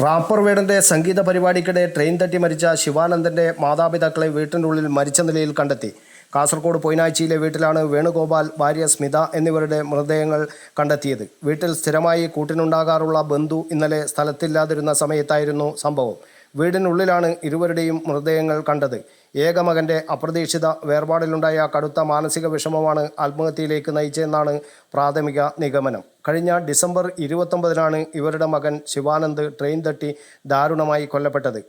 Wrapper വേടന്റെ സംഗീത പരിപാടിക്കിടെ train തട്ടി മരിച്ച ശിവാനന്ദന്റെ മാതാപിതാക്കളെ വീട്ടിനുള്ളിൽ മരിച്ച നിലയിൽ കണ്ടെത്തി. കാസർഗോഡ് പൊയ്നാച്ചിയിലെ വീട്ടിലാണ് വേണുഗോപാൽ, ഭാര്യ സ്മിത എന്നിവരുടെ മൃതദേഹങ്ങൾ കണ്ടെത്തിയത്. വീട്ടിൽ സ്ഥിരമായി കൂട്ടിനുണ്ടാകാറുള്ള ബന്ധു ഇന്നലെ സ്ഥലത്തില്ലാതിരുന്ന സമയത്തായിരുന്നു സംഭവം. വീടിനുള്ളിലാണ് ഇരുവരുടെയും മൃതദേഹങ്ങൾ കണ്ടത്. ഏകമകന്റെ അപ്രതീക്ഷിത വേർപാടിലുണ്ടായ കടുത്ത മാനസിക വിഷമമാണ് ആത്മഹത്യയിലേക്ക് നയിച്ചതെന്നാണ് പ്രാഥമിക നിഗമനം. കഴിഞ്ഞ ഡിസംബർ 29-നാണ് ഇവരുടെ മകൻ ശിവാനന്ദ് ട്രെയിൻ തട്ടി ദാരുണമായി കൊല്ലപ്പെട്ടത്.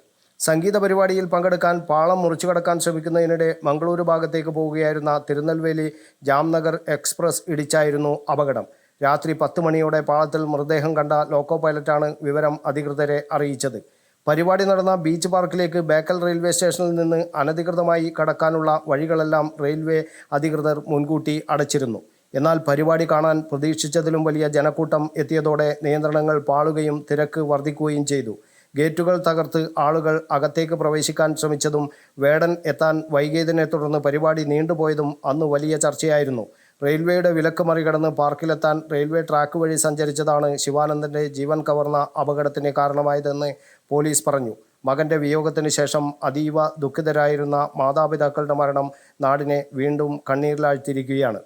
സംഗീത പരിപാടിയിൽ പങ്കെടുക്കാൻ പാളം മുറിച്ചു കടക്കാൻ ശ്രമിക്കുന്നതിനിടെ മംഗളൂരു ഭാഗത്തേക്ക് പോവുകയായിരുന്ന തിരുനെൽവേലി ജാംനഗർ എക്സ്പ്രസ് ഇടിച്ചായിരുന്നു അപകടം. രാത്രി 10 മണിയോടെ പാളത്തിൽ മൃതദേഹം കണ്ട ലോക്കോ പൈലറ്റാണ് വിവരം അധികൃതരെ അറിയിച്ചത്. പരിപാടി നടന്ന ബീച്ച് പാർക്കിലേക്ക് ബേക്കൽ റെയിൽവേ സ്റ്റേഷനിൽ നിന്ന് അനധികൃതമായി കടക്കാനുള്ള വഴികളെല്ലാം റെയിൽവേ അധികൃതർ മുൻകൂട്ടി അടച്ചിരുന്നു. എന്നാൽ പരിപാടി കാണാൻ പ്രതീക്ഷിച്ചതിലും വലിയ ജനക്കൂട്ടം എത്തിയതോടെ നിയന്ത്രണങ്ങൾ പാളുകയും തിരക്ക് വർദ്ധിക്കുകയും ചെയ്തു. ഗേറ്റുകൾ തകർത്ത് ആളുകൾ അകത്തേക്ക് പ്രവേശിക്കാൻ ശ്രമിച്ചതും വേടൻ എത്താൻ വൈകിയതിനെ തുടർന്ന് പരിപാടി നീണ്ടുപോയതും അന്ന് വലിയ ചർച്ചയായിരുന്നു. റെയിൽവേയുടെ വിലക്ക് മറികടന്ന് പാർക്കിലെത്താൻ റെയിൽവേ ട്രാക്ക് വഴി സഞ്ചരിച്ചതാണ് ശിവാനന്ദന്റെ ജീവൻ കവർന്ന അപകടത്തിന് കാരണമായതെന്ന് പോലീസ് പറഞ്ഞു. മകന്റെ വിയോഗത്തിന് ശേഷം അതീവ ദുഃഖിതരായിരുന്ന മാതാപിതാക്കളുടെ മരണം നാടിനെ വീണ്ടും കണ്ണീരിലാഴ്ത്തിയിരിക്കുകയാണ്.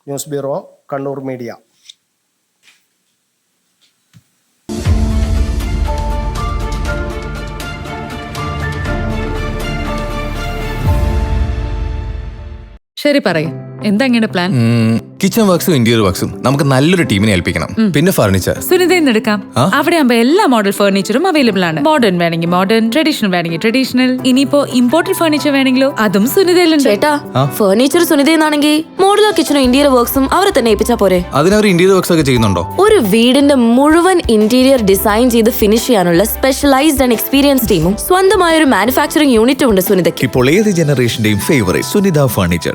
News bureau, Kannur media. ശരി, പറയൂ, എന്താ ഇങ്ങനെ പ്ലാൻ? കിച്ചൺ വർക്സും ഇന്റീരിയർ വർക്സും നമുക്ക് നല്ലൊരു ടീമിനെ ഏൽപ്പിക്കണം. പിന്നെ ഫർണിച്ചർ സുനിതയിൽ എടുക്കാം. അവിടെ ആകുമ്പോ എല്ലാ മോഡൽ ഫർണിച്ചറും അവൈലബിൾ ആണ്. മോഡേൺ വേണമെങ്കിൽ മോഡേൺ, ട്രഡീഷണൽ വേണമെങ്കിൽ ട്രഡീഷണൽ. ഇനിയിപ്പോ ഇമ്പോർട്ടഡ് ഫർണിച്ചർ വേണമെങ്കിലോ അതും സുനിതയിലുണ്ട്. ചേട്ടാ, ഫർണിച്ചർ സുനിതയെന്നാണെങ്കിൽ മോഡുലർ കിച്ചണും ഇന്റീരിയർ വർക്സും അവരെ തന്നെ ഏൽപ്പിച്ചാ പോരെ? അതിനവർ ഇന്റീരിയർ വർക്സ് ഒക്കെ ചെയ്യുന്നുണ്ടോ? ഒരു വീടിന്റെ മുഴുവൻ ഇന്റീരിയർ ഡിസൈൻ ചെയ്ത് ഫിനിഷ് ചെയ്യാനുള്ള സ്പെഷ്യലൈസ്ഡ് ആൻഡ് എക്സ്പീരിയൻസ് ടീമും സ്വന്തമായ ഒരു മാനുഫാക്ചറിംഗ് യൂണിറ്റും ഉണ്ട് സുനിതയ്ക്ക്. ഇപ്പോൾ ഏത് ജനറേഷന്റെയും ഫേവറേറ്റ് സുനിത ഫർണിച്ചർ.